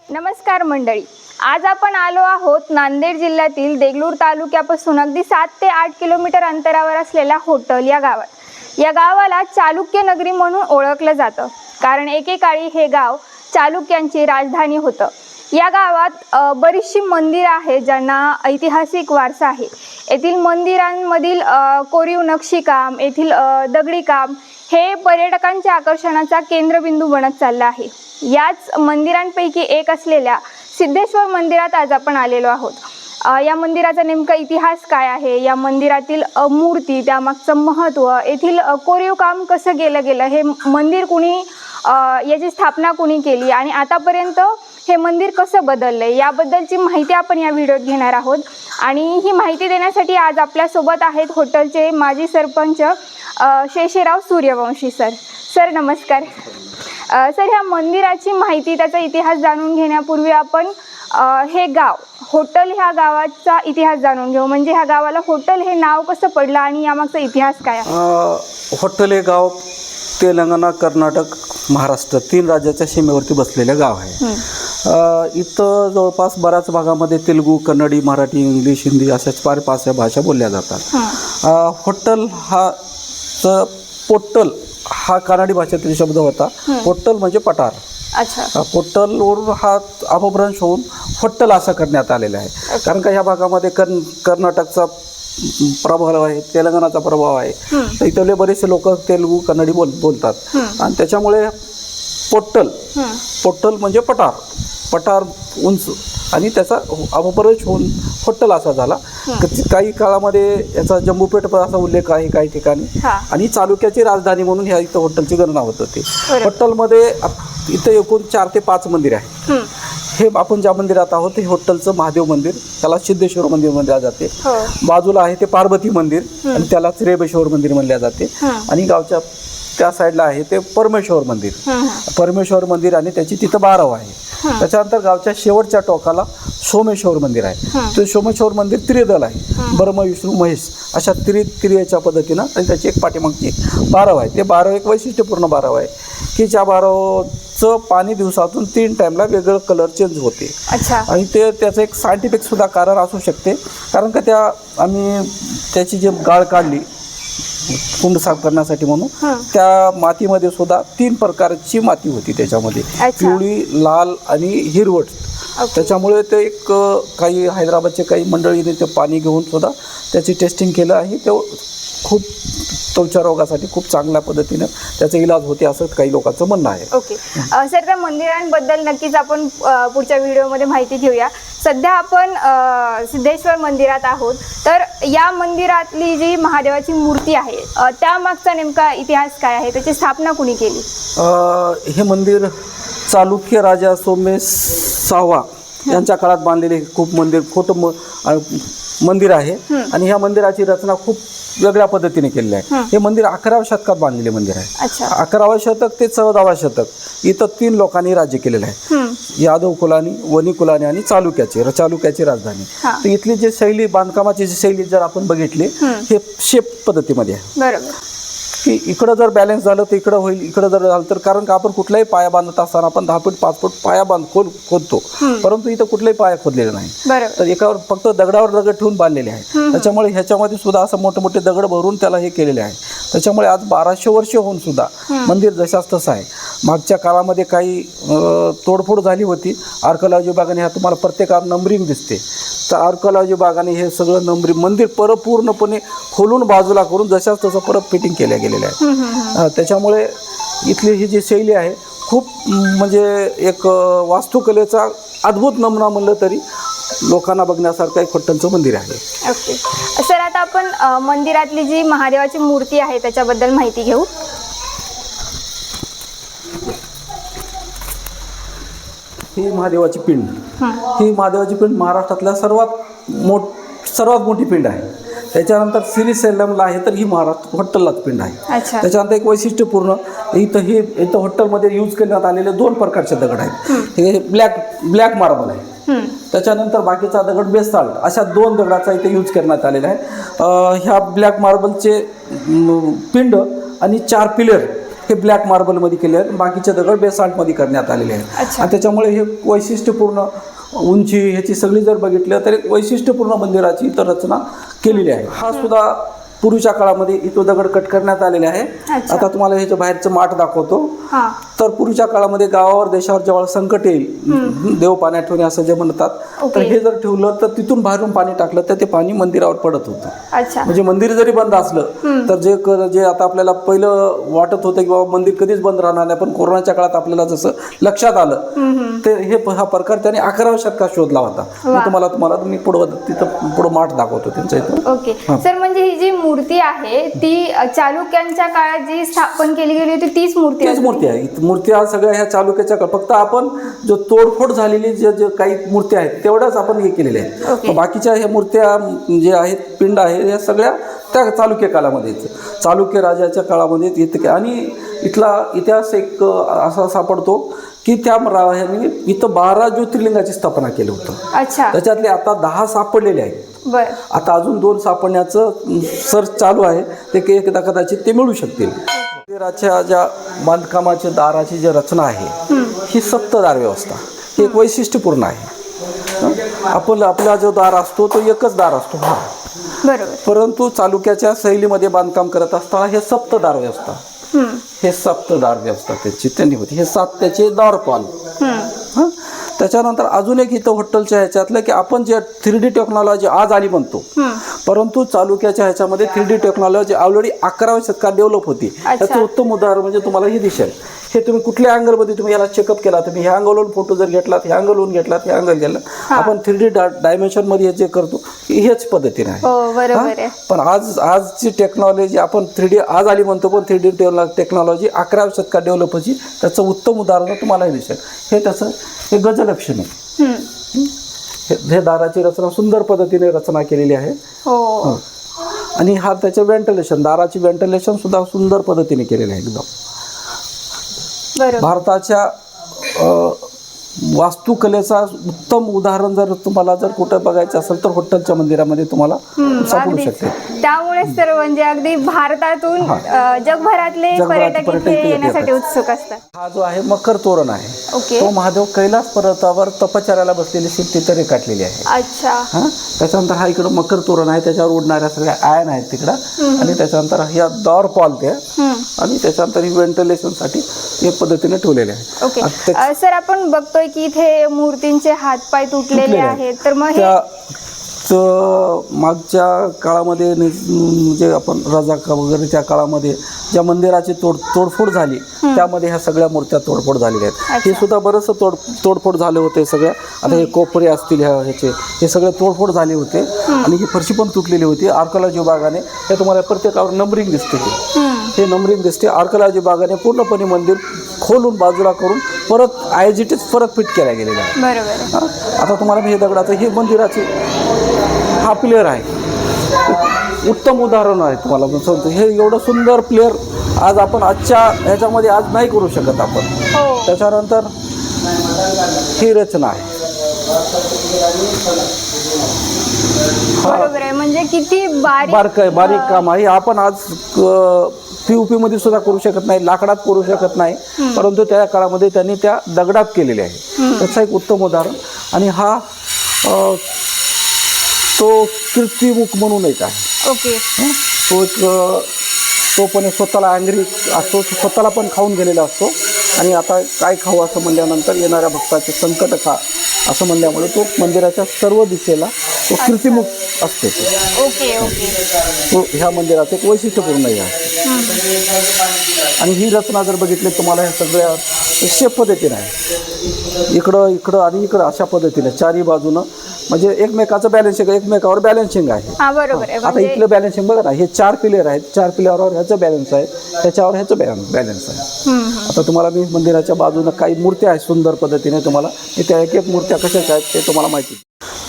नमस्कार मंडळी, आज आपण आलो आहोत नांदेड जिल्ह्यातील देगलूर तालुक्यापासून अगदी 7 ते 8 किलोमीटर अंतरावर असलेल्या होटल या गावात। या गावाला चालुक्य नगरी म्हणून ओळखलं जातं, कारण एकेकाळी हे गाव चालुक्यांची राजधानी होतं। या गावात बरीचशी मंदिरं आहेत ज्यांना ऐतिहासिक वारसा आहे। येथील मंदिरांमधील कोरीव नक्षीकाम, येथील दगडी काम हे पर्यटकांच्या आकर्षणाचा केंद्रबिंदू बनत चालला आहे। याच मंदिरांपैकी एक असलेल्या सिद्धेश्वर मंदिरात आज आपण आलेलो आहोत। या मंदिराचा नेमका इतिहास काय आहे, या मंदिरातील मूर्ती, त्यामागचं महत्त्व, येथील कोरीव काम कसं केलं गेलं, हे मंदिर कुणी याची स्थापना कुणी केली आणि आतापर्यंत हे मंदिर कसं बदललंय याबद्दलची माहिती आपण या व्हिडिओत घेणार आहोत। आणि ही माहिती देण्यासाठी आज आपल्यासोबत आहेत हॉटेलचे माजी सरपंच शेषराव सूर्यवंशी सर। सर नमस्कार। सर, ह्या मंदिराची माहिती, त्याचा इतिहास जाणून घेण्यापूर्वी आपण हे गाव होटल ह्या गावाचा इतिहास जाणून घेऊ। म्हणजे ह्या गावाला होटल हे नाव कसं पडलं आणि यामागचा इतिहास काय आहे? होटल हे गाव तेलंगणा, कर्नाटक, महाराष्ट्र 3 राज्याच्या सीमेवरती बसलेलं गाव आहे। इथं जवळपास बऱ्याच भागामध्ये तेलुगू, कन्नडी, मराठी, इंग्लिश, हिंदी अशाच 5 भाषा बोलल्या जातात। होटल हा पोट्टल हा कन्नडी भाषेतील शब्द होता। पोट्टल म्हणजे पठार। अच्छा। पोट्टलवरून हा अपभ्रंश होऊन होट्टल असं करण्यात आलेलं आहे। कारण का ह्या भागामध्ये कर्नाटकचा प्रभाव आहे, तेलंगणाचा प्रभाव आहे, तर इथले बरेचसे लोक तेलुगू, कन्नडी बोलतात आणि त्याच्यामुळे पोट्टल म्हणजे पठार उंच आणि त्याचा अपभ्रंश होऊन होट्टल असा झाला। काही काळामध्ये याचा जम्बूपेठ असा उल्लेख आहे काही ठिकाणी, आणि चालुक्याची राजधानी म्हणून ह्या इथं हॉटेलची गणना होत होती। हॉटेलमध्ये इथं एकूण 4 ते 5 मंदिर आहे। हे आपण ज्या मंदिरात आहोत ते हॉटेलचं महादेव मंदिर, त्याला सिद्धेश्वर मंदिर म्हणले जाते। बाजूला आहे ते पार्वती मंदिर आणि त्याला रेबेश्वर मंदिर म्हणले जाते। आणि गावच्या त्या साईडला आहे ते परमेश्वर मंदिर आणि त्याची तिथं 12 आहे। त्याच्यानंतर गावच्या शेवटच्या टोकाला सोमेश्वर मंदिर आहे। ते सोमेश्वर मंदिर त्रिदल आहे, ब्रह्म विष्णू महेश अशा त्रियाच्या पद्धतीनं, आणि त्याची एक पाठीमागची 12 आहे। ते 12 एक वैशिष्ट्यपूर्ण 12 आहे की ज्या 12चं पाणी दिवसातून 3 टाईमला वेगळं कलर चेंज होते। आणि त्याचं एक सायंटिफिक सुद्धा कारण असू शकते, कारण का आम्ही त्याची जी गाळ काढली कुंड साफ करण्यासाठी म्हणून, त्या मातीमध्ये सुद्धा 3 प्रकारची माती होती त्याच्यामध्ये, पिवळी, लाल आणि हिरवट। त्याच्यामुळे ते एक काही हैदराबादचे काही मंडळीने ते पाणी घेऊन सुद्धा त्याची टेस्टिंग केलं आहे। ते खूप त्वचा रोगासाठी खूप चांगल्या पद्धतीनं त्याचा इलाज होते असं काही लोकांचं म्हणणं आहे। ओके सर, त्या मंदिरांबद्दल नक्कीच आपण पुढच्या व्हिडिओमध्ये माहिती घेऊया। सध्या आपण सिद्धेश्वर मंदिरात आहोत, तर या मंदिरातली जी महादेवाची मूर्ती आहे त्यामागचा नेमका इतिहास काय आहे, त्याची स्थापना कुणी केली? हे मंदिर चालुक्य राजा सोमेश 6 यांच्या काळात बांधलेले खूप खोटं मंदिर आहे। आणि ह्या मंदिराची रचना खूप वेगळ्या पद्धतीने केलेली आहे। हे मंदिर 11व्या शतकात बांधलेले मंदिर आहे। 11वे शतक ते 14वे शतक इथं 3 लोकांनी राज्य केलेलं आहे, यादव कुलानी, वनी कुलानी आणि चालुक्याची राजधानी। तर इथली जी शैली, बांधकामाची जी शैली जर आपण बघितली, हे शेप पद्धतीमध्ये आहे। बरोबर की इकडं जर बॅलन्स झालं तर इकडं होईल, इकडं जर झालं तर, कारण का आपण कुठलाही पाया बांधत असताना आपण 10 फूट 5 फूट पाया खोदतो, परंतु इथं कुठलाही पाया खोदलेला नाही, तर एकावर फक्त दगडावर दगड ठेवून बांधलेले आहे। त्याच्यामुळे ह्याच्यामध्ये सुद्धा असं मोठे दगड भरून त्याला हे केलेले आहे। त्याच्यामुळे आज 1200 वर्ष होऊन सुद्धा मंदिर जशाच तसं आहे। मागच्या काळामध्ये काही तोडफोड झाली होती आर्किओलॉजी विभागाने, ह्या तुम्हाला प्रत्येकावर नंबरिंग दिसते, तर आर्किओलॉजी विभागाने हे सगळं नंबरिंग मंदिर पूर्णपणे खोलून बाजूला करून जशाच तसं परत फिटिंग केल्या गेलेलं आहे। त्याच्यामुळे इथली ही जी शैली आहे खूप म्हणजे एक वास्तुकलेचा अद्भुत नमुना म्हणलं तरी लोकांना बघण्यासारखं एक हॉटेलचं मंदिर आहे। ओके सर, आता आपण मंदिरातली जी महादेवाची मूर्ती आहे त्याच्याबद्दल माहिती घेऊ। ही महादेवाची पिंड महाराष्ट्रातल्या सर्वात मोठी पिंड आहे। त्याच्यानंतर श्रीशैलमला आहे, तर ही महाराष्ट्र हॉटेललाच पिंड आहे। त्याच्यानंतर एक वैशिष्ट्यपूर्ण इथं हॉटेलमध्ये यूज करण्यात आलेले 2 प्रकारचे दगड आहेत। हे ब्लॅक मार्बल आहे, त्याच्यानंतर बाकीचा दगड बेसाल्ट, अशा 2 दगडाचा इथे यूज करण्यात आलेला आहे। ह्या ब्लॅक मार्बलचे पिंड आणि 4 पिलर हे ब्लॅक मार्बलमध्ये केले आहेत, बाकीचे दगड बेसाल्टमध्ये करण्यात आलेले आहेत. अच्छा. आणि त्याच्यामुळे हे वैशिष्ट्यपूर्ण उंची ह्याची सगळी जर बघितलं तर एक वैशिष्ट्यपूर्ण मंदिराची इतर रचना केलेली आहे. हा सुद्धा पूर्वीच्या काळामध्ये इथं दगड कट करण्यात आलेले आहे. अच्छा. आता तुम्हाला ह्याच्या बाहेरचं माठ दाखवतो. हां. तर पूर्वीच्या काळामध्ये गावावर देशावर जेव्हा संकट येईल, देव पाण्यात ठेवणे असं जे म्हणतात, तर हे जर ठेवलं तर तिथून बाहेरून पाणी टाकलं तर ते पाणी मंदिरावर पडत होतं. अच्छा. म्हणजे मंदिर जरी बंद असलं तर जे आता आपल्याला पहिलं वाटत होतं की बाबा मंदिर कधीच बंद राहणार नाही, पण कोरोनाच्या काळात आपल्याला जसं लक्षात आलं ते हा प्रकार त्यांनी 11व्या शतकात शोधला होता. मी पुढं माठ दाखवतो त्यांच्या इथं. ओके सर, म्हणजे ही जी मूर्ती आहे ती चालुक्यांच्या काळात जी स्थापन केली गेली होती तीच मूर्ती आहे. मूर्त्या सगळ्या ह्या चालुक्याच्या फक्त आपण जो तोडफोड झालेली जे काही मूर्त्या आहेत तेवढ्याच आपण हे केलेल्या आहेत. बाकीच्या ह्या मूर्त्या जे आहेत, पिंड आहे, ह्या सगळ्या त्या चालुक्य काळामध्ये, चालुक्य राजाच्या काळामध्ये येते. आणि इथला इतिहास एक असा सापडतो की त्या राजाने इथं 12 ज्योतिर्लिंगाची स्थापना केली होतं. अच्छा. त्याच्यातले आता 10 सापडलेले आहेत. आता अजून 2 सापडण्याचं सर्च चालू आहे, ते एकदा कदाचित ते मिळू शकतील. मंदिराच्या ज्या बांधकामाच्या दाराची जी रचना आहे ही सप्तदार व्यवस्था, ही एक वैशिष्ट्यपूर्ण आहे. आपला जो दार असतो तो एकच दार असतो, बरोबर, परंतु चालुक्याच्या शैलीमध्ये बांधकाम करत असताना हे सप्तदार व्यवस्था, हे सप्तदार व्यवस्था त्याची त्यांनी होती. हे 7 त्याचे द्वारपाल. त्याच्यानंतर अजून एक इथं हॉटेलच्या ह्याच्यातलं की आपण जे 3D टेक्नॉलॉजी आज आली म्हणतो, परंतु चालुक्याच्या ह्याच्यामध्ये 3D टेक्नॉलॉजी ऑलरेडी 11व्या शतकात डेव्हलप होती. त्याचं उत्तम उदाहरण म्हणजे तुम्हाला हे दिसेल. हे तुम्ही कुठल्या अँगलमध्ये तुम्ही याला चेकअप केला, तुम्ही ह्या अँगलवरून फोटो जर घेतलात, ह्या अँगलवरून घेतलात, ह्या अँगल गेला, आपण 3D डायमेन्शनमध्ये जे करतो हेच पद्धतीने आहे. पण आजची टेक्नॉलॉजी आपण 3D आज आली म्हणतो, पण 3D टेक्नॉलॉजी 11व्या शतकात डेव्हलप होती. त्याचं उत्तम उदाहरण तुम्हाला दिसेल. हे त्याचं हे गजलक्षण आहे. हे दाराची रचना सुंदर पद्धतीने रचना केलेली आहे. आणि हा त्याचं व्हेंटिलेशन, दाराची व्हेंटिलेशन सुद्धा सुंदर पद्धतीने केलेलं आहे एकदम. भारताच्या वास्तुकलेचा उत्तम उदाहरण जर तुम्हाला जर कुठं बघायचं असेल तर हॉटेलच्या मंदिरामध्ये तुम्हाला सापडू शकते. त्यामुळे तर म्हणजे अगदी भारतातून जगभरातले पर्यटक इथे येण्यासाठी उत्सुक असतात. हा जो आहे मकर तोरण आहे, तो महादेव कैलास पर्वतावर तपश्चर्याला बसलेली सीट तिथे रेखाटलेली आहे. अच्छा. त्याच्यानंतर हा इकडं मकर तोरण आहे, त्याच्यावर उडणाऱ्या सगळ्या आयन आहेत तिकडं. आणि त्याच्यानंतर ह्या द्वारपाल ते, आणि त्याच्यानंतर ही व्हेंटिलेशनसाठी एक पद्धतीने ठेवलेले आहे. सर, आपण बघतोय की इथे मूर्तींचे हातपाय तुटलेले आहेत, तर मग मागच्या काळामध्ये म्हणजे आपण रजाका वगैरे त्या काळामध्ये ज्या मंदिराची तोडफोड झाली त्यामध्ये ह्या सगळ्या मूर्त्या तोडफोड झालेल्या आहेत. हे सुद्धा बरंचसं तोडफोड झाले होते सगळ्या. आता हे कोपरे असतील ह्याचे, हे सगळे तोडफोड झाले होते. आणि ही फरशी पण तुटलेली होती. आर्किओलॉजी विभागाने हे तुम्हाला प्रत्येकावर नंबरिंग दिसते, हे नंबरिंग दिसते. आर्किओलॉजी विभागाने पूर्णपणे मंदिर खोलून बाजूला करून परत आयजीटीच परत फिट केल्या गेलेल्या आहे. आता तुम्हाला मी हे दगडाचं हे मंदिराचे हा प्लेअर आहे, उत्तम उदाहरण आहे तुम्हाला मी सांगतो. हे एवढं सुंदर प्लेअर आज आपण आजच्या ह्याच्यामध्ये आज नाही करू शकत आपण. त्याच्यानंतर ही रचना आहे. बरोबर आहे, म्हणजे किती बारीक काम आहे. आपण आज POP मध्ये सुद्धा करू शकत नाही, लाकडात करू शकत नाही, परंतु त्या काळामध्ये त्यांनी त्या दगडात केलेले आहे. त्याचं एक उत्तम उदाहरण. आणि हा तो कीर्तिमुख म्हणून एक आहे. तो पण स्वतःला अँग्री असतो, स्वतःला पण खाऊन गेलेला असतो. आणि आता काय खाऊ असं म्हणल्यानंतर येणाऱ्या भक्ताचे संकट खा असं म्हणल्यामुळे तो मंदिराच्या सर्व दिशेला तो कीर्तिमुख असतो. तो ह्या मंदिराचं एक वैशिष्ट्यपूर्ण हे असते. आणि ही रचना जर बघितली तुम्हाला ह्या सगळ्या शेप पद्धतीने आहे, इकडं आणि इकडं अशा पद्धतीने चारही बाजूनं, म्हणजे एकमेकाचं बॅलन्सिंग, एकमेकावर बॅलन्सिंग आहे. आता इथलं बॅलन्सिंग बघा ना, हे 4 पिलर आहेत, 4 पिलरवर ह्याचं बॅलन्स आहे, त्याच्यावर ह्याचं बॅलन्स आहे. आता तुम्हाला मी मंदिराच्या बाजूनं काही मूर्त्या आहेत सुंदर पद्धतीने, तुम्हाला त्या एक मूर्त्या कशाच्या आहेत ते तुम्हाला माहिती.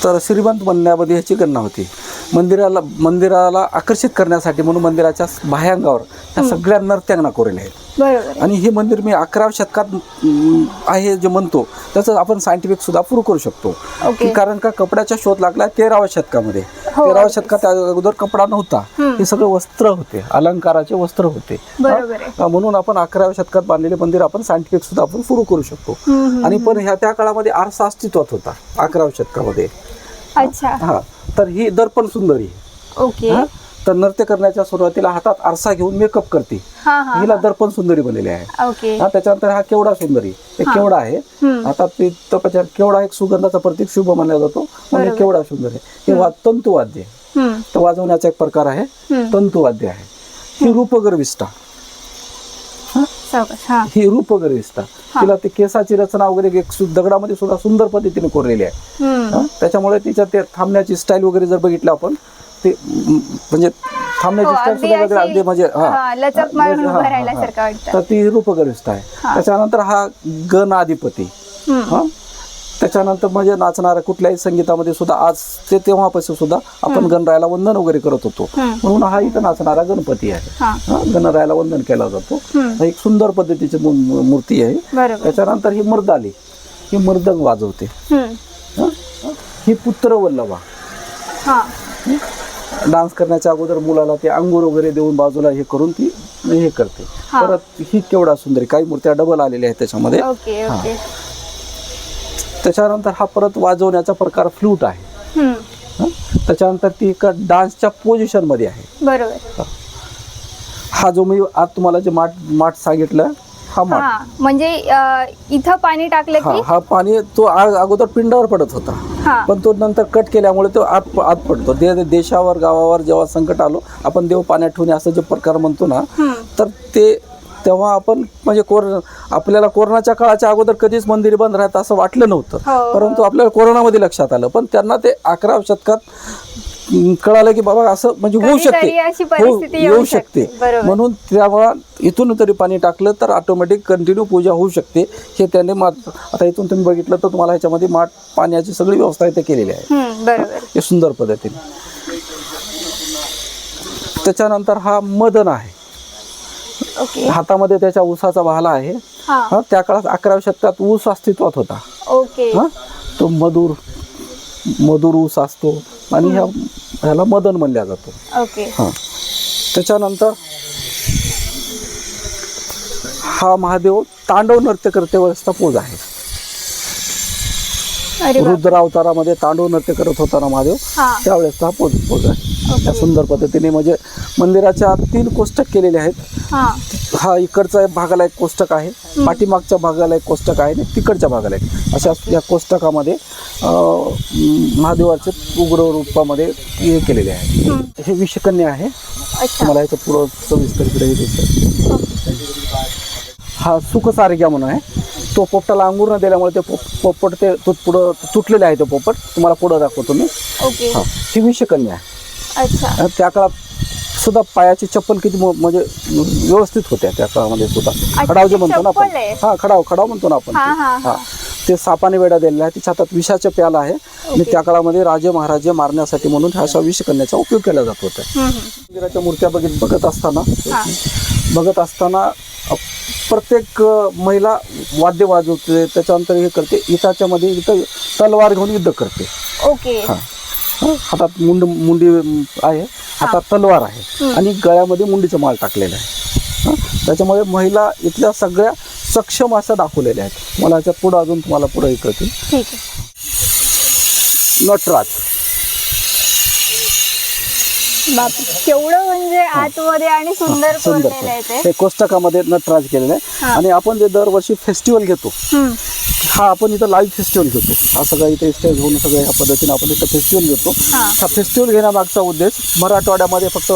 तर श्रीमंत बनण्यामध्ये ह्याची गणना होती. मंदिराला आकर्षित करण्यासाठी म्हणून मंदिराच्या बाह्यांगावर ह्या सगळ्या नर्त्यांगना कोरल्या आहेत. आणि हे मंदिर मी 11व्या शतकात आहे जे म्हणतो त्याचं आपण सायंटिफिक सुद्धा प्रूव्ह करू शकतो. कारण का कपड्याचा शोध लागला 13व्या शतकामध्ये. 13व्या शतकात अगोदर कपडा नव्हता, हे सगळे वस्त्र होते, अलंकाराचे वस्त्र होते. म्हणून आपण 11व्या शतकात बांधलेले मंदिर आपण सायंटिफिक सुद्धा आपण सुरू करू शकतो. आणि पण त्या काळामध्ये आरसा अस्तित्वात होता 11व्या शतकामध्ये. हा, तर ही दर्पण सुंदरी. ओके. तर नृत्य करण्याच्या सुरुवातीला हातात आरसा घेऊन मेकअप करते, हिला दर्पण सुंदरी बनलेली आहे. त्याच्यानंतर हा केवडा सुंदरी, एक केवडा आहे. आता केवडा एक सुगंधाचा प्रतीक शुभ मानला जातो, म्हणजे केवडा सुंदरी. हे तंतुवाद्य, तर वाजवण्याचा एक प्रकार आहे, तंतुवाद्य आहे. ही रूपगर्विष्ठा, ही रूपगर्विष्ठा. तिला ते केसाची रचना वगैरे दगडामध्ये सुद्धा सुंदर पद्धतीने कोरलेली आहे. त्याच्यामुळे तिच्या ते थांबण्याची स्टाईल वगैरे जर बघितलं आपण, ते म्हणजे थांबण्याची स्टाईल सुद्धा वगैरे अगदी म्हणजे तर ती रूपगर्विष्ठा आहे. त्याच्यानंतर हा गणाधिपती. त्याच्यानंतर म्हणजे नाचणारा कुठल्याही संगीतामध्ये सुद्धा आज ते तेव्हापासून सुद्धा आपण गणरायाला वंदन वगैरे करत होतो, म्हणून हा इथं नाचणारा गणपती आहे. गणरायाला वंदन केला जातो. एक सुंदर पद्धतीची मूर्ती आहे. त्याच्यानंतर ही मर्दाली, ही मृदंग वाजवते. ही पुत्रवल्लभा, डान्स करण्याच्या अगोदर मुलाला ते अंगूर वगैरे देऊन बाजूला हे करून ती हे करते. परत ही केवढा सुंदरी, काही मूर्त्या डबल आलेल्या आहेत त्याच्यामध्ये. त्याच्यानंतर हा परत वाजवण्याचा प्रकार फ्लूट आहे. त्याच्यानंतर ती एका डान्सच्या पोझिशन मध्ये आहे. बरोबर. हा जो मी आज तुम्हाला जे माठ सांगितलं, हा माठ म्हणजे इथं पाणी टाकलं की हा पाणी तो अगोदर पिंडावर पडत होता, पण तो नंतर कट केल्यामुळे तो आत पडतो. देशावर गावावर जेव्हा संकट आलो, आपण देव पाण्यात ठेवणे असं जे प्रकार म्हणतो ना, तर ते तेव्हा आपण म्हणजे आपल्याला कोरोनाच्या काळाच्या अगोदर कधीच मंदिर बंद राहतं असं वाटलं नव्हतं, परंतु आपल्याला कोरोनामध्ये लक्षात आलं. पण त्यांना ते 11व्या शतकात कळालं की बाबा असं म्हणजे होऊ शकते, येऊ शकते. म्हणून तेव्हा इथून तरी पाणी टाकलं तर ऑटोमॅटिक कंटिन्यू पूजा होऊ शकते. हे त्याने आता इथून तुम्ही बघितलं तर तुम्हाला ह्याच्यामध्ये पाण्याची सगळी व्यवस्था इथे केलेली आहे, हे सुंदर पद्धतीने. त्याच्यानंतर हा मदन आहे. हातामध्ये त्याच्या ऊसाचा भाला आहे. त्या काळात 11व्या शतकात ऊस अस्तित्वात होता. तो मधुर ऊस असतो आणि ह्याला मदन म्हणल्या जातो. त्याच्यानंतर हा महादेव तांडव नृत्य करते वेळेसचा पोज आहे. रुद्र अवतारामध्ये तांडव नृत्य करत होता महादेव, त्यावेळेस हा पोज आहे. त्या सुंदर पद्धतीने म्हणजे मंदिराच्या 3 कोष्टक केलेले आहेत. हा इकडच्या भागाला एक कोष्टक आहे, पाठीमागच्या भागाला एक कोष्टक आहे आणि तिकडच्या भागाला एक. अशा या कोष्टकामध्ये महादेवाचे उग्र रूपामध्ये हे केलेले आहे. हे विषकन्या आहे. तुम्हाला याचं पुढं सविस्तर दिसतं. हा सुखसारग्या म्हणून आहे. तो पोपटाला अंगूर न दिल्यामुळे ते पोपट ते पुढं तुटलेले आहे. तो पोपट तुम्हाला पुढं दाखवतो मी. ही विषकन्या आहे. त्या काळात सुद्धा पायाची चप्पल किती म्हणजे व्यवस्थित होत्या त्या काळामध्ये सुद्धा. खडाव जे म्हणतो ना आपण, खडाव म्हणतो ना आपण, ते सापाने वेढा दिलेला आहे. तिच्या हातात विषाचा प्याला आहे आणि त्या काळामध्ये राजे महाराजे मारण्यासाठी म्हणून अशा विषकन्याचा उपयोग केला जात होता. मंदिराच्या मूर्त्या बघत असताना प्रत्येक महिला वाद्य वाजवते, त्याच्यानंतर हे करते. इथाच्या मध्ये इथं तलवार घेऊन युद्ध करते. हातात मुंडी आहे, हातात तलवार आहे आणि गळ्यामध्ये मुंडीचा माळ टाकलेला आहे. त्याच्यामुळे महिला इथल्या सगळ्या सक्षम अशा दाखवलेल्या आहेत. मला याच्यात पुढं अजून तुम्हाला पुढे करतील. नटराज, केवढं म्हणजे आतमध्ये आणि सुंदर हे कोष्टकामध्ये नटराज केलेलं आहे. आणि आपण जे दरवर्षी फेस्टिवल घेतो, हा आपण इथं लाईव्ह फेस्टिवल घेतो. हा सगळं इथे स्टेज होऊन सगळ्या ह्या पद्धतीने आपण इथं फेस्टिवल घेतो. हा फेस्टिवल घेण्यामागचा उद्देश मराठवाड्यामध्ये फक्त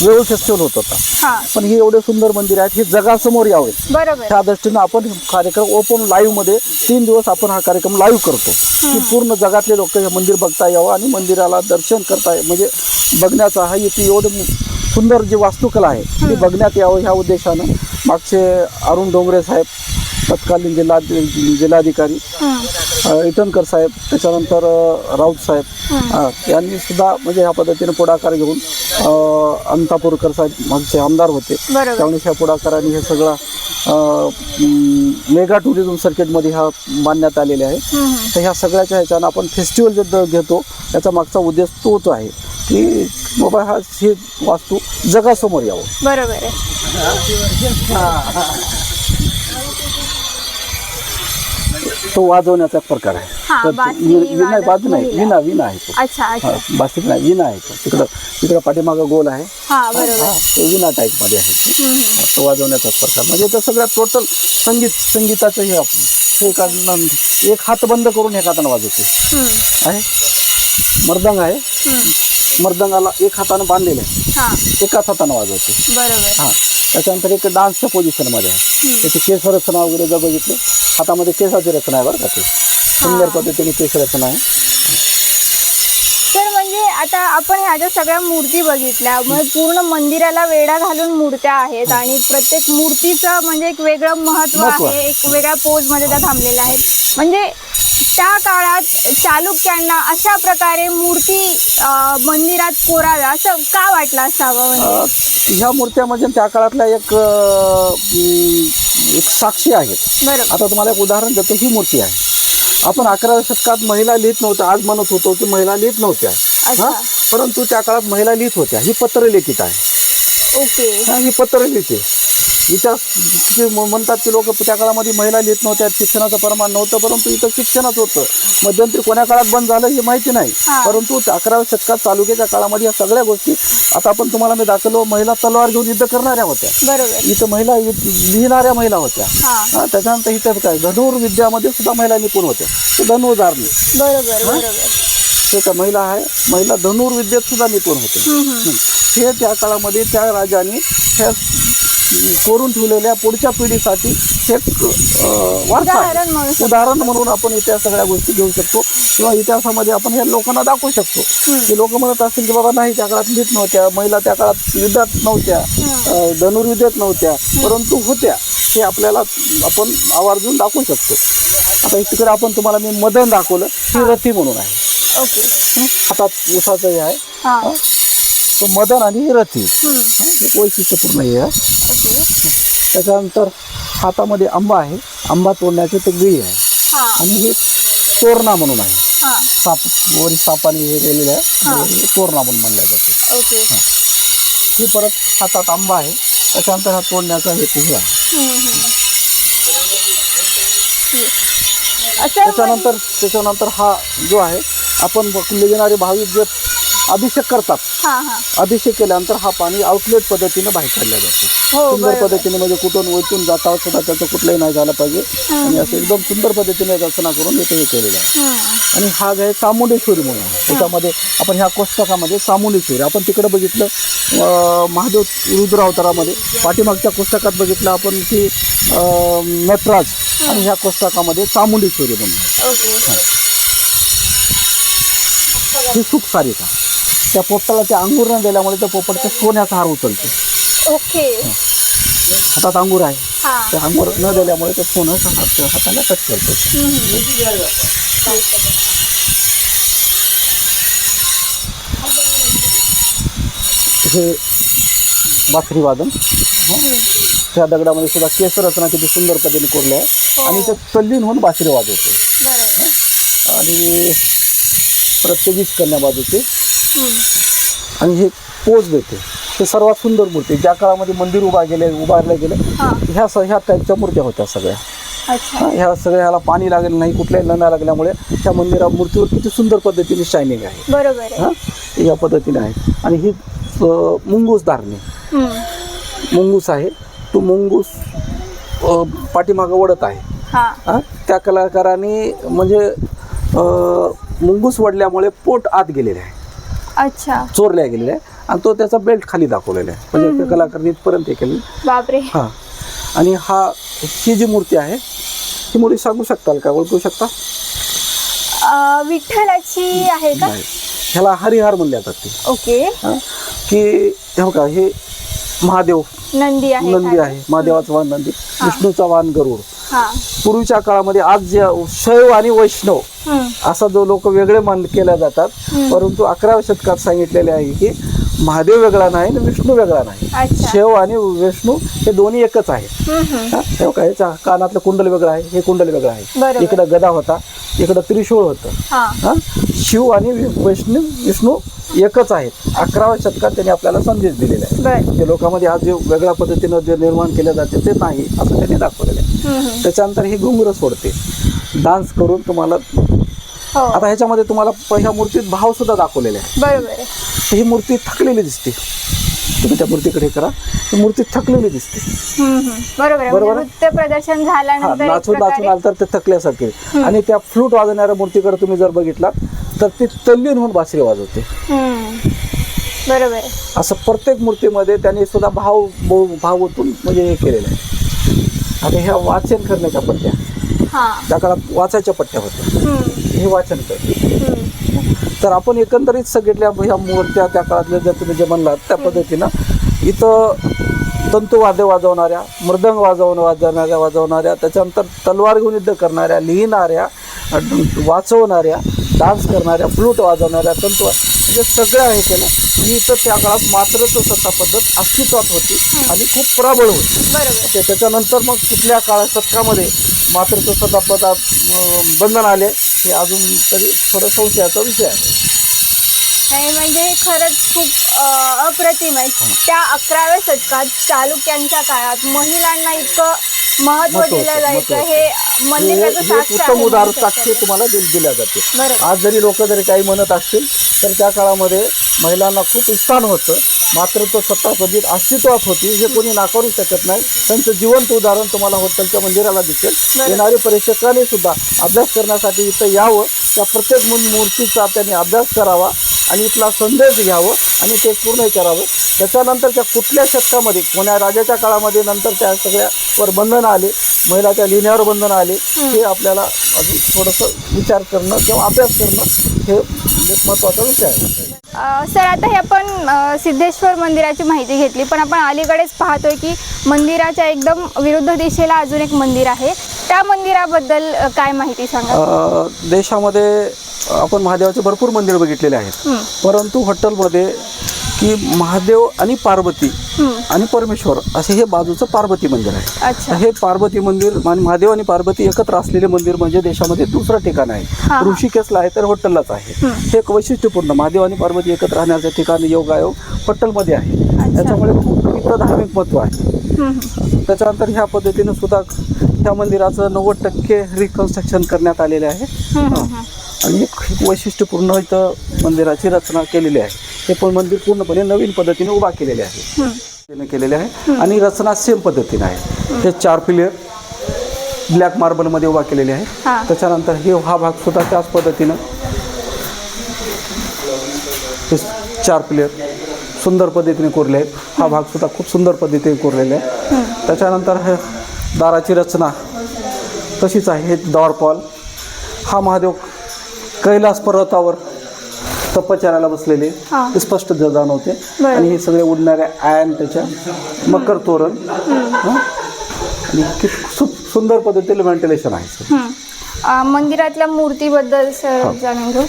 वेळू फेस्टिवल होत होता, पण हे एवढे सुंदर मंदिर आहेत हे जगासमोर यावे त्या दृष्टीनं आपण कार्यक्रम ओपन लाईव्ह मध्ये 3 दिवस आपण हा कार्यक्रम लाईव्ह करतो की पूर्ण जगातले लोक हे मंदिर बघता यावं आणि मंदिराला दर्शन करता म्हणजे बघण्याचा हा इथे एवढं सुंदर जी वास्तुकला आहे ती बघण्यात यावं ह्या उद्देशानं मागचे अरुण डोंगरे साहेब, तत्कालीन जिल्हाधिकारी इटनकर साहेब, त्याच्यानंतर राऊत साहेब यांनी सुद्धा म्हणजे ह्या पद्धतीने पुढाकार घेऊन अंतापूरकर साहेब मागचे आमदार होते, त्यामुळे ह्या पुढाकारांनी हे सगळं मेगा टुरिझम सर्किटमध्ये ह्या बांधण्यात आलेल्या आहे. तर ह्या सगळ्याच्या ह्याच्यानं आपण फेस्टिवल जे घेतो याचा मागचा उद्देश तोच आहे की बाबा ही वास्तू जगासमोर यावं. बरोबर आहे. तो वाजवण्याचा प्रकार आहे. बाजू नाही, विना विना आहे तो. अच्छा. बासरी नाही, विना आहे तो. तिकडं पाठीमागं गोल आहे, तो विना टाईप मध्ये आहे. तो वाजवण्याचा प्रकार म्हणजे तर सगळ्यात टोटल संगीताचं हे आपण एक हात बंद करून एका हाताने वाजवते आहे. मर्दंग आहे, मर्दंगाला एक हाताने बांधलेलं आहे, एकाच हाताने वाजवते. हा. त्याच्यानंतर एक डान्सच्या पोझिशन मध्ये आहे. त्याची केस रचना वगैरे जर बघितली, हातामध्ये केसाची रचना आहे बरं का, ते सुंदर पद्धतीने केस रचना आहे. तर म्हणजे आता आपण ह्या सगळ्या मूर्ती बघितल्या, म्हणजे पूर्ण मंदिराला वेढा घालून मूर्त्या आहेत आणि प्रत्येक मूर्तीचं म्हणजे एक वेगळं महत्त्व आहे, एक वेगळ्या पोज मध्ये त्या थांबलेल्या आहेत. म्हणजे त्या काळात चालुक्यांना अशा प्रकारे मूर्ती मंदिरात कोराव्या असं का वाटलं असावं? म्हणजे ह्या मूर्त्या म्हणजे त्या काळातल्या एक साक्षी आहेत. बरोबर. आता तुम्हाला एक उदाहरण देतो. ही मूर्ती आहे. आपण 11व्या शतकात महिला लिहित नव्हत्या. आज म्हणत होतो की महिला लिहित नव्हत्या, परंतु त्या काळात महिला लिहित होत्या. ही पत्रलिखित आहे. ओके. ही पत्रलिखित आहे. इतिहास म्हणतात की लोक त्या काळामध्ये महिला लिहित नव्हत्या, शिक्षणाचं प्रमाण नव्हतं, परंतु इथं शिक्षणच होतं. मध्यंतरी कोण्या काळात बंद झालं हे माहिती नाही, परंतु 11व्या शतकात चालुक्याच्या काळामध्ये या सगळ्या गोष्टी. आता आपण तुम्हाला मी दाखवलो, महिला तलवार घेऊन युद्ध करणाऱ्या होत्या. बरोबर. इथं महिला लिहिणाऱ्या महिला होत्या. त्याच्यानंतर इथं काय धनुर्विद्यामध्ये सुद्धा महिला निपुण होत्या. धनुर्धारणी. बरोबर बरोबर. ते का महिला आहे, महिला धनुर्विद्येत सुद्धा निपुण होते. हे त्या काळामध्ये त्या राजाने ह्या कोरून ठेवलेल्या पुढच्या पिढीसाठी एक वारसा आहे. उदाहरण म्हणून आपण इतिहास सगळ्या गोष्टी घेऊ शकतो किंवा इतिहासामध्ये आपण हे लोकांना दाखवू शकतो की लोक म्हणत असतील की बाबा नाही, त्या काळात लिहित नव्हत्या, महिला त्या काळात युद्धात नव्हत्या, धनुर्विद्येत नव्हत्या, परंतु होत्या. हे आपल्याला आपण आवर्जून दाखवू शकतो. आता तिकडे आपण तुम्हाला मी मदन दाखवलं, ही रथी म्हणून आहे. ओके. हातात उसाचं हे आहे, तो मदन आणि ही रथी एक वैशिष्ट्यपूर्ण हे आहे. त्याच्यानंतर हातामध्ये आंबा आहे, आंबा तोडण्याचे ते गळी आहे. आणि हे तोरणा म्हणून आहे. साप वरी सापाने हे केलेलं आहे, तोरणा म्हणून म्हणलं जातं. ही परत हातात आंबा आहे, त्याच्यानंतर हा तोडण्याचा हेतू हे आहे. त्याच्यानंतर हा जो आहे, आपण येणारे भाविक जे अभिषेक करतात, अभिषेक केल्यानंतर हा पाणी आउटलेट पद्धतीने बाहेर काढला जातो. सुंदर पद्धतीने, म्हणजे कुठून वैतून जाता सुद्धा त्याचं कुठलंही नाही झालं पाहिजे. आणि असं एकदम सुंदर पद्धतीने रचना करून इथे हे केलेलं आहे. आणि हा जो आहे चामुंडेश्वरी म्हणून आहे. त्याच्यामध्ये आपण ह्या कोष्टकामध्ये चामुंडेश्वरी, आपण तिकडे बघितलं महादेव रुद्र अवतारामध्ये, पाठीमागच्या कोष्टकात बघितलं आपण की नटराज, आणि ह्या कोष्टकामध्ये चामुंडेश्वरी म्हणून. ही सुख सारिका, त्या पोपटाला ते अंगूर न दिल्यामुळे त्या पोपटच्या सोन्याचा हार उचलतो. ओके. हातात अंगूर आहे, त्या अंगूर न दिल्यामुळे त्या सोन्याचा हार हाताला टच करतो. हे बासरी वादन, त्या दगडामध्ये सुद्धा केस रचना किती सुंदर पद्धतीने कोरली आहे. आणि ते तल्लीन होऊन बासरी वाजवते. आणि प्रत्येकीच कन्या बाजूचे. आणि हे पोज देते. हे सर्वात सुंदर मूर्ती, ज्या काळामध्ये मंदिर उभारले गेले ह्या टाईपच्या मूर्त्या होत्या सगळ्या. ह्या सगळ्याला पाणी लागेल नाही, कुठल्याही न लागल्यामुळे त्या मूर्तीवर किती सुंदर पद्धतीने शायनिंग आहे. बरोबर. या पद्धतीने आहे. आणि ही मुंगूस धारणी, मुंगूस आहे, तो मुंगूस पाठीमागं वडत आहे. त्या कलाकाराने म्हणजे मुंगूस वडल्यामुळे पोट आत गेलेले आहे. अच्छा. चोरल्या गेलेले आहे. आणि तो त्याचा बेल्ट खाली दाखवलेला आहे, म्हणजे त्या कलाकाराने इथपर्यंत हे केली. बापरे. हा. आणि ही जी मूर्ती आहे, ही मूर्ती सांगू शकताल का, ओळखू शकता? विठ्ठलाची आहे का? ह्याला हरिहर म्हणले जाते. ओके. की हे का, हे महादेव नंदी आहे, महादेवाचा वाहन नंदी, विष्णूचा वाहन गरुड. पूर्वीच्या काळामध्ये आज जे शैव आणि वैष्णव असा जो लोक वेगळे मान केल्या जातात, परंतु 11व्या शतकात सांगितलेले आहे की महादेव वेगळा नाही आणि विष्णू वेगळा नाही. अच्छा. शिव आणि विष्णू हे दोन्ही एकच आहे. हे काय कानातलं कुंडल वेगळं आहे, हे कुंडल वेगळं आहे. बरोबर. इकडं गदा होता, इकडं त्रिशूळ होतं. हा. शिव आणि विष्णू एकच आहेत. 11व्या शतकात त्यांनी आपल्याला संदेश दिलेला आहे. बर. ते लोकांमध्ये आज जे वेगळ्या पद्धतीनं जे निर्माण केलं जाते ते नाही असं त्यांनी दाखवलेलं आहे. त्याच्यानंतर ही घुंगरं सोडते डान्स करून तुम्हाला. हो. आता ह्याच्यामध्ये तुम्हाला ह्या मूर्तीत भाव सुद्धा दाखवलेले आहे. बरोबर आहे. ही मूर्ती थकलेली दिसते. तुम्ही त्या मूर्तीकडे करा, ही मूर्ती थकलेली दिसते. बरोबर आहे. बरोबर. नृत्य प्रदर्शन झाल्यानंतर एक नाचून प्रकारे- आलं तर ते थकल्यासारखे. आणि त्या फ्लूट वाजवणाऱ्या मूर्तीकडे तुम्ही जर बघितला तर ती तल्लीन होऊन बासरी वाजवते. बरोबर आहे. असं प्रत्येक मूर्तीमध्ये त्यांनी सुद्धा भाव ओतून म्हणजे हे केलेलं आहे. आता ह्या वाचन करण्याच्या पट्ट्या, त्या काळात वाचायच्या पट्ट्या होत्या, हे वाचन करते. तर आपण एकंदरीत सगळ्या ह्या मूर्त्या त्या काळातल्या जर तुम्ही जे म्हणलात त्या पद्धतीनं इथं तंतुवाद्य वाजवणाऱ्या, मृदंग वाजवणाऱ्या, त्याच्यानंतर तलवार घेऊन युद्ध करणाऱ्या, लिहिणाऱ्या, वाचवणाऱ्या, डान्स करणाऱ्या, फ्लूट वाजवणाऱ्या, म्हणजे सगळं आहे केलं. ही तर त्या काळात मात्रच सत्ता पद्धत अस्तित्वात होती आणि खूप प्रबळ होती. बरोबर. त्याच्यानंतर मग कुठल्या शतकामध्ये मात्रच सत्ता पद्धत बंधन आले हे अजून तरी थोडं संशयाचा विषय आहे. नाही म्हणजे खरंच खूप अप्रतिम आहे. त्या 11व्या शतकात चालुक्यांच्या काळात महिलांना इतकं महत्व दिलं जायचं हे मंदिराचं साक्ष उत्तम आहे. उदाहरण साक्ष तुम्हाला दिल्या जाते. बरोबर. आज जरी लोक जरी काही म्हणत असतील तर त्या काळामध्ये महिलांना खूप स्थान होतं. मात्र तो सत्ता पद्धत अस्तित्वात होती हे कोणी नाकारू शकत नाही. त्यांचं जिवंत उदाहरण तुम्हाला हॉटेलच्या मंदिराला दिसेल. येणारे पर्यटकांनी सुद्धा अभ्यास करण्यासाठी इथं यावं, त्या प्रत्येक मूर्तीचा त्यांनी अभ्यास करावा आणि इथला संदेश घ्यावं आणि ते पूर्ण करावं. त्याच्यानंतर त्या कुठल्या शतकामध्ये कोण्या राजाच्या काळामध्ये नंतर त्या सगळ्यावर बंधन आले, महिलाच्या लिहिण्यावर बंधन आले, हे आपल्याला अजून थोडंसं विचार करणं किंवा अभ्यास करणं हे एक महत्त्वाचा विषय आहे. सर आता हे आपण सिद्धेश्वर मंदिराची माहिती घेतली, पण आपण अलीकडेच पाहतोय की मंदिराच्या एकदम विरुद्ध दिशेला अजून एक मंदिर आहे. त्या मंदिराबद्दल काय माहिती सांगा. देशामध्ये आपण महादेवाचे भरपूर मंदिर बघितलेले आहेत, परंतु हॉटेलमध्ये की महादेव आणि पार्वती आणि परमेश्वर असे हे बाजूचं पार्वती मंदिर आहे. अच्छा. हे पार्वती मंदिर आणि महादेव आणि पार्वती एकत्र असलेले मंदिर म्हणजे देशामध्ये दुसरं ठिकाण आहे. ऋषिकेशला आहे तर हॉटेललाच आहे. हे एक वैशिष्ट्यपूर्ण महादेव आणि पार्वती एकत्र राहण्याचं ठिकाण योगायोग हॉटेलमध्ये आहे. त्याच्यामुळे खूप इथं धार्मिक महत्त्व आहे. त्याच्यानंतर ह्या पद्धतीनं सुद्धा त्या मंदिराचं 90% रिकन्स्ट्रक्शन करण्यात आलेले आहे आणि एक वैशिष्ट्यपूर्ण इथं मंदिराची रचना केलेली आहे. हे पण मंदिर पूर्णपणे नवीन पद्धतीने उभा केलेले आहे आणि रचना सेम पद्धतीने आहे. हे 4 पिलर ब्लॅक मार्बलमध्ये उभा केलेले आहे. त्याच्यानंतर हा भाग सुद्धा त्याच पद्धतीनं हे 4 पिलर सुंदर पद्धतीने कोरले आहेत. हा भाग सुद्धा खूप सुंदर पद्धतीने कोरलेला आहे. त्याच्यानंतर हे दाराची रचना तशीच आहे. हे द्वारपाल, हा महादेव कैलास पर्वतावर तपचाराला बसलेले ते स्पष्ट जाणवते. आणि हे सगळे उडणारे आयन, त्याच्या मकर तोरण आणि खूप सुंदर पद्धतीने व्हेंटिलेशन आहे. मंदिरातल्या मूर्तीबद्दल सर जाणून घेऊ.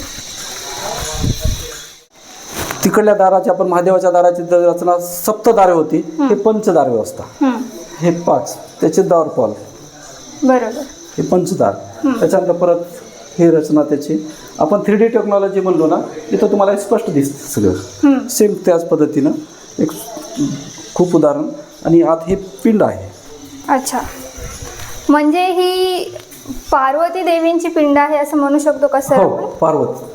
तिकडल्या दाराची आपण महादेवाच्या दाराची रचना सप्तदारे होती, हे पंचदार व्यवस्था. हे 5 त्याचे द्वारपाल, बरोबर, हे पंचदार. त्याच्यानंतर परत ही रचना त्याची आपण 3D टेक्नॉलॉजी म्हणलो ना, इथं तुम्हाला स्पष्ट दिसतं सगळं सेम त्याच पद्धतीनं एक खूप उदाहरण. आणि आत हे पिंड आहे. अच्छा, म्हणजे ही पार्वती देवींची पिंड आहे असं म्हणू शकतो का सर? हो, पार्वती.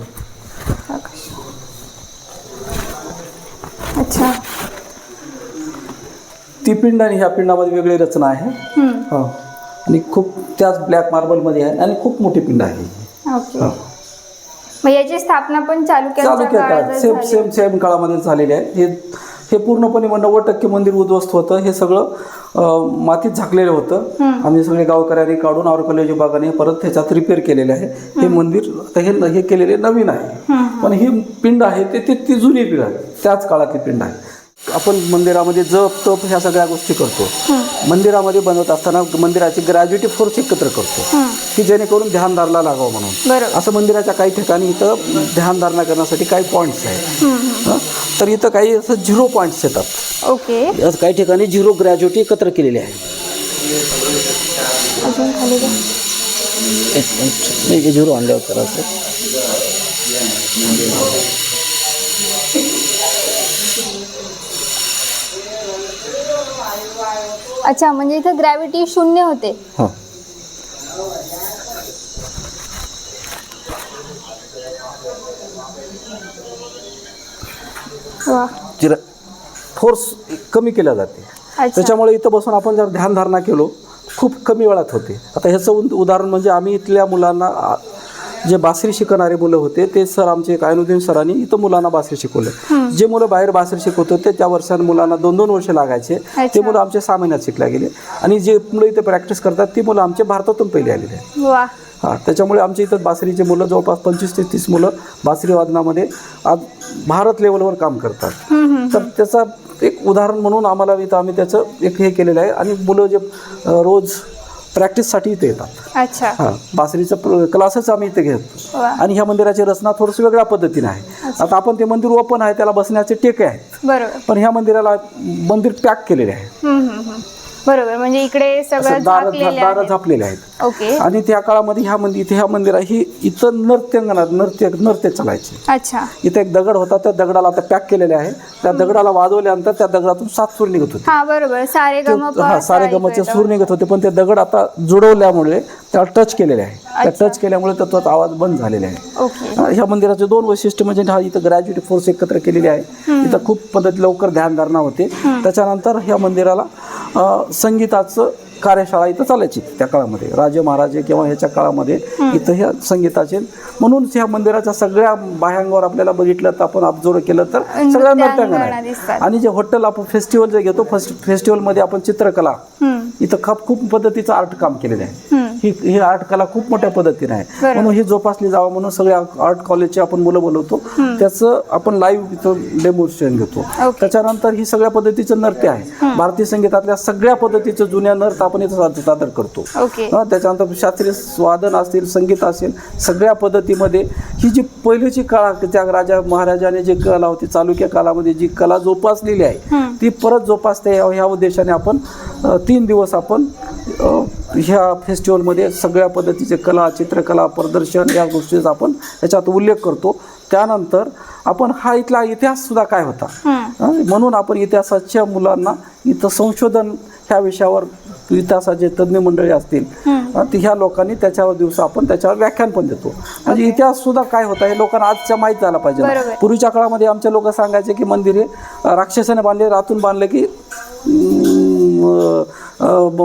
अच्छा, ती पिंड आणि ह्या पिंडामध्ये वेगळी रचना आहे. हो, आणि खूप त्याच ब्लॅक मार्बलमध्ये आहे आणि खूप मोठी पिंड आहे. ओके. मग याची स्थापना पण चालुक्यांच्या काळात सेम काळामध्ये झालेली आहे. हे पूर्णपणे 90% मंदिर उद्ध्वस्त होतं. हे सगळं मातीत झाकलेलं होतं. आम्ही सगळे गावकऱ्यांनी काढून औरकलेज विभागाने परत त्याच्यात रिपेअर केलेले आहे. हे मंदिर आता हे केलेले नवीन आहे, पण ही पिंड आहे ती जुनी पिंड आहे, त्याच काळातली पिंड आहे. आपण मंदिरामध्ये जप तप ह्या सगळ्या गोष्टी करतो. मंदिरामध्ये बनवत असताना मंदिराची ग्रॅज्युएटी फोर्स एकत्र करतो की जेणेकरून ध्यानधारला लागावं म्हणून. असं मंदिराच्या काही ठिकाणी इथं ध्यानधारणा करण्यासाठी काही पॉईंट्स आहेत. तर इथं काही असं 0 पॉईंट्स येतात. ओके. काही ठिकाणी 0 ग्रॅज्युएटी एकत्र केलेली आहे. अजून खाली का? 0 आणले होते असं. अच्छा, म्हणजे इथं ग्रॅव्हिटी 0 होते. हां. वा. फोर्स कमी केला जाते. त्याच्यामुळे इथं बसून आपण जर ध्यानधारणा केलो खूप कमी वेळात होते. आता ह्याचं उदाहरण म्हणजे आम्ही इथल्या मुलांना जे बासरी शिकणारे मुलं होते ते सर आमचे कायनुद्दीन सरांनी इथं मुलांना बासरी शिकवले. जे मुलं बाहेर बासरी शिकवत होते त्या वर्षात मुलांना 2-2 वर्ष लागायचे. ते मुलं आमचे 6 महिन्यात शिकल्या गेले. आणि जे मुलं इथे प्रॅक्टिस करतात ती मुलं आमचे भारतातून पहिले आलेले आहेत. हां, त्याच्यामुळे आमच्या इथं बासरीचे मुलं जवळपास 25 ते 30 मुलं बासरी वादनामध्ये आज भारत लेवलवर काम करतात. तर त्याचा एक उदाहरण म्हणून आम्हाला इथं आम्ही त्याचं एक हे केलेलं आहे. आणि मुलं जे रोज प्रॅक्टिससाठी इथे येतात. अच्छा. हां, बासरीचं क्लासेस आम्ही इथे घेतो. आणि ह्या मंदिराची रचना थोडंसं वेगळ्या पद्धतीने आहे. आता आपण ते मंदिर ओपन आहे, त्याला बसण्याचे टेके आहेत. बरोबर. पण ह्या मंदिराला मंदिर पॅक केलेले आहे. बरोबर, म्हणजे इकडे सगळं दारं झापलेले आहेत. ओके. आणि त्या काळामध्ये ह्या मंदिरा ही इथं नृत्य चालायचे. अच्छा. इथं एक दगड होता, त्या दगडाला आता पॅक केलेले आहे. त्या दगडाला वाजवल्यानंतर त्या दगडातून 7 सूर निघत होते. हा, बरोबर. सारे गमचे सूर निघत होते. पण ते दगड आता जुळवल्यामुळे त्याला टच केलेले आहे. त्या टच केल्यामुळे त्याचा आवाज बंद झालेला आहे. ओके. ह्या मंदिराचे 2 वैशिष्ट्य म्हणजे हा इथं ग्रॅज्युएटी फोर्स एकत्र केलेली आहे. इथं खूप पद्धत लवकर ध्यानधारणा होते. त्याच्यानंतर ह्या मंदिराला संगीताचं कार्यशाळा इथं चालायची त्या काळामध्ये. राजे महाराजे किंवा ह्याच्या काळामध्ये इथं ह्या संगीताचे म्हणून ह्या मंदिराच्या सगळ्या बाह्यांगावर आपल्याला बघितलं तर आपण ऑब्झर्व केलं तर सगळ्या नर्त्यांगण आहे. आणि जे हॉटेल आपण फेस्टिवल जे घेतो फेस्टिवलमध्ये आपण चित्रकला इथं खूप पद्धतीचं आर्ट काम केलेलं आहे. ही आर्ट कला खूप मोठ्या पद्धतीने आहे. म्हणून ही जोपासली जावं म्हणून सगळ्या आर्ट कॉलेजचे आपण मुलं बोलवतो. त्याचं आपण लाईव्ह इथं डेमॉन्स्ट्रेशन घेतो. त्याच्यानंतर ही सगळ्या पद्धतीचं नृत्य आहे. भारतीय संगीतातल्या सगळ्या पद्धतीचं जुन्या नृत्य आपण इथं सादर करतो. त्याच्यानंतर शास्त्रीय वादन असतील, संगीत असेल, सगळ्या पद्धतीमध्ये ही जी पहिलीची कला त्या राजा महाराजाने जी कला होती चालुक्य काळामध्ये जी कला जोपासलेली आहे ती परत जोपासते ह्या उद्देशाने आपण 3 दिवस आपण ह्या फेस्टिवलमध्ये सगळ्या पद्धतीचे कला, चित्रकला, प्रदर्शन या गोष्टीचा आपण याच्यात उल्लेख करतो. त्यानंतर आपण हा इथला इतिहाससुद्धा काय होता म्हणून आपण इतिहासाच्या मुलांना इथं संशोधन ह्या विषयावर इतिहासाचे तज्ज्ञ मंडळी असतील ह्या लोकांनी त्याच्यावर दिवस आपण त्याच्यावर व्याख्यान पण देतो. म्हणजे इतिहास सुद्धा काय होता हे लोकांना आजच्या माहीत झाला पाहिजे. पूर्वीच्या काळामध्ये आमचे लोक सांगायचे की मंदिर हे राक्षसाने बांधले, रातून बांधलं की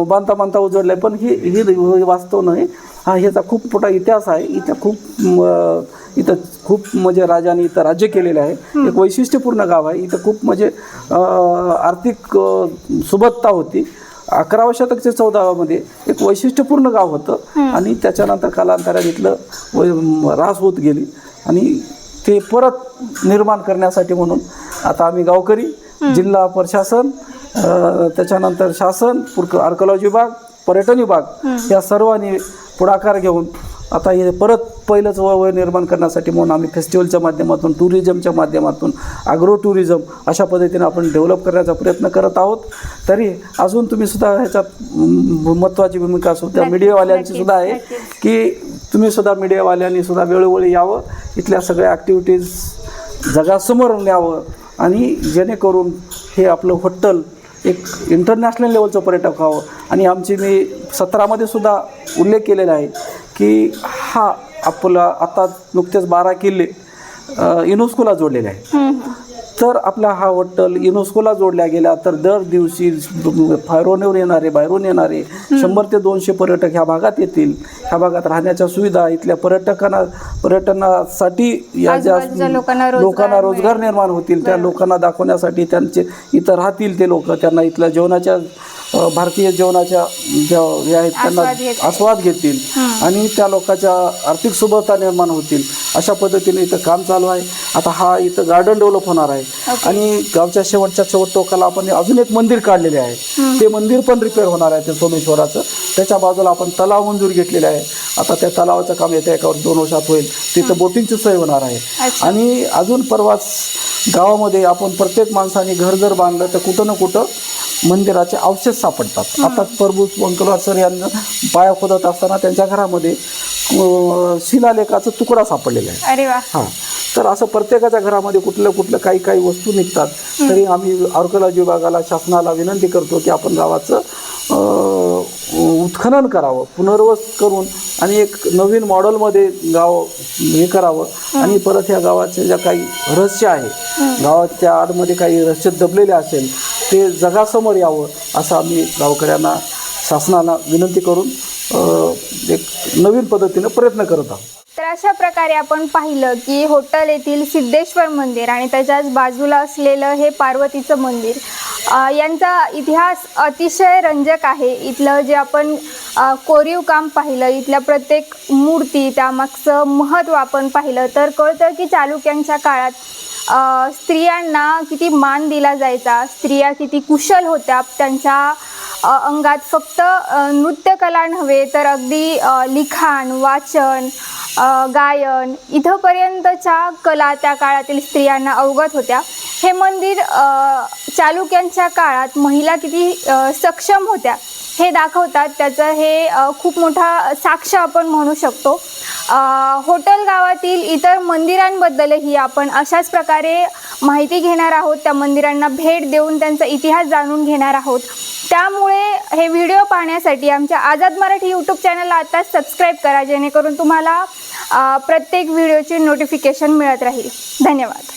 बांधता उजडलंय. पण ही वास्तव नाही. हा ह्याचा खूप मोठा इतिहास आहे. इथं खूप म्हणजे राजांनी इथं राज्य केलेलं आहे. एक वैशिष्ट्यपूर्ण गाव आहे. इथं खूप म्हणजे आर्थिक सुबत्ता होती. 11व्या शतकच्या 14व्यामध्ये एक वैशिष्ट्यपूर्ण गाव होतं. आणि त्याच्यानंतर कालांतराने इथलं ऱ्हास होत गेली. आणि ते परत निर्माण करण्यासाठी म्हणून आता आम्ही गावकरी, जिल्हा प्रशासन, त्याच्यानंतर शासन, आर्किओलॉजी विभाग, पर्यटन विभाग या सर्वांनी पुढाकार घेऊन आता हे परत पहिलंच वय निर्माण करण्यासाठी म्हणून आम्ही फेस्टिवलच्या माध्यमातून, टुरिझमच्या माध्यमातून, ॲग्रो टुरिझम अशा पद्धतीने आपण डेव्हलप करण्याचा प्रयत्न करत आहोत. तरी अजून तुम्ही सुद्धा ह्याच्यात महत्त्वाची भूमिका सुद्धा मीडियावाल्यांची सुद्धा आहे की तुम्ही सुद्धा मीडियावाल्यांनी सुद्धा वेळोवेळी यावं, इथल्या सगळ्या ॲक्टिव्हिटीज जगासमोर न्यावं आणि जेणेकरून हे आपलं हॉटेल एक इंटरनॅशनल लेवलचं पर्यटक व्हावं. आणि आमची मी 17मध्ये सुद्धा उल्लेख केलेला आहे की हा आपला आता नुकतेच 12 किल्ले युनेस्कोला जोडलेले आहे. तर आपला हा हॉटेल युनेस्कोला जोडल्या गेला तर दर दिवशी बाहेरून येणारे 100 ते 200 पर्यटक ह्या भागात येतील. ह्या भागात राहण्याच्या सुविधा, इथल्या पर्यटनासाठी या ज्या आजूबाजूच्या लोकांना लोकांना रोजगार रोजगार निर्माण होतील, त्या लोकांना दाखवण्यासाठी त्यांचे इथं राहतील ते लोक, त्यांना इथल्या जेवणाच्या भारतीय जेवणाच्या ज्या हे आहेत त्यांना आस्वाद घेतील आणि त्या लोकांच्या आर्थिक सुबत्ता निर्माण होतील, अशा पद्धतीने इथं काम चालू आहे. आता हा इथं गार्डन डेव्हलप होणार आहे आणि गावच्या शेवटच्या टोकाला आपण अजून एक मंदिर काढलेले आहे. ते मंदिर पण रिपेअर होणार आहे ते सोमेश्वराचं. त्याच्या बाजूला आपण तलाव मंजूर घेतलेले आहे. आता त्या तलावाचं काम येत्या 1-2 वर्षात होईल. तिथं बोटिंगची सोय होणार आहे. आणि अजून परवाच गावामध्ये आपण प्रत्येक माणसाने घर जर बांधलं तर कुठं ना कुठं मंदिराचे अवशेष सापडतात. आता प्रभू वंकलवार सर यांना पाया खोदत असताना त्यांच्या घरामध्ये शिलालेखाचा तुकडा सापडलेला आहे. अरे वा. हां, तर असं प्रत्येकाच्या घरामध्ये कुठलं काही वस्तू निघतात. तरी आम्ही आर्किओलॉजी विभागाला, शासनाला विनंती करतो की आपण गावाचं उत्खनन करावं, पुनर्वस करून आणि एक नवीन मॉडेलमध्ये गाव हे करावं आणि परत ह्या गावाचे ज्या काही रहस्य आहे, गावाच्या आतमध्ये काही रहस्य दबलेले असेल ते जगासमोर यावं असं आम्ही गावकऱ्यांना, शासनाला विनंती करून एक नवीन पद्धतीनं प्रयत्न करत आहोत. तर अशा प्रकारे आपण पाहिलं की होटल येथील सिद्धेश्वर मंदिर आणि त्याच्याच बाजूला असलेलं हे पार्वतीचं मंदिर यांचा इतिहास अतिशय रंजक आहे. इथलं जे आपण कोरीव काम पाहिलं, इथल्या प्रत्येक मूर्ती, त्यामागचं महत्त्व आपण पाहिलं तर कळतं की चालुक्यांच्या काळात स्त्रियांना किती मान दिला जायचा, स्त्रिया किती कुशल होत्या. त्यांच्या अंगात फक्त नृत्यकला नव्हे तर अगदी लिखाण, वाचन, गायन इथंपर्यंतच्या कला त्या काळातील स्त्रियांना अवगत होत्या. हे मंदिर चालुक्यांच्या काळात महिला किती सक्षम होत्या हे दाखवतात. त्याचं हे खूप मोठा साक्ष आपण म्हणू शकतो. होटल गावातील इतर मंदिरांबद्दलही आपण अशाच प्रकारे माहिती घेणार आहोत. त्या मंदिरांना भेट देऊन त्यांचा इतिहास जाणून घेणार आहोत. त्यामुळे हे व्हिडिओ पाहण्यासाठी आमच्या आझाद मराठी यूट्यूब चॅनलला आताच सबस्क्राईब करा, जेणेकरून तुम्हाला प्रत्येक व्हिडिओची नोटिफिकेशन मिळत राहील. धन्यवाद.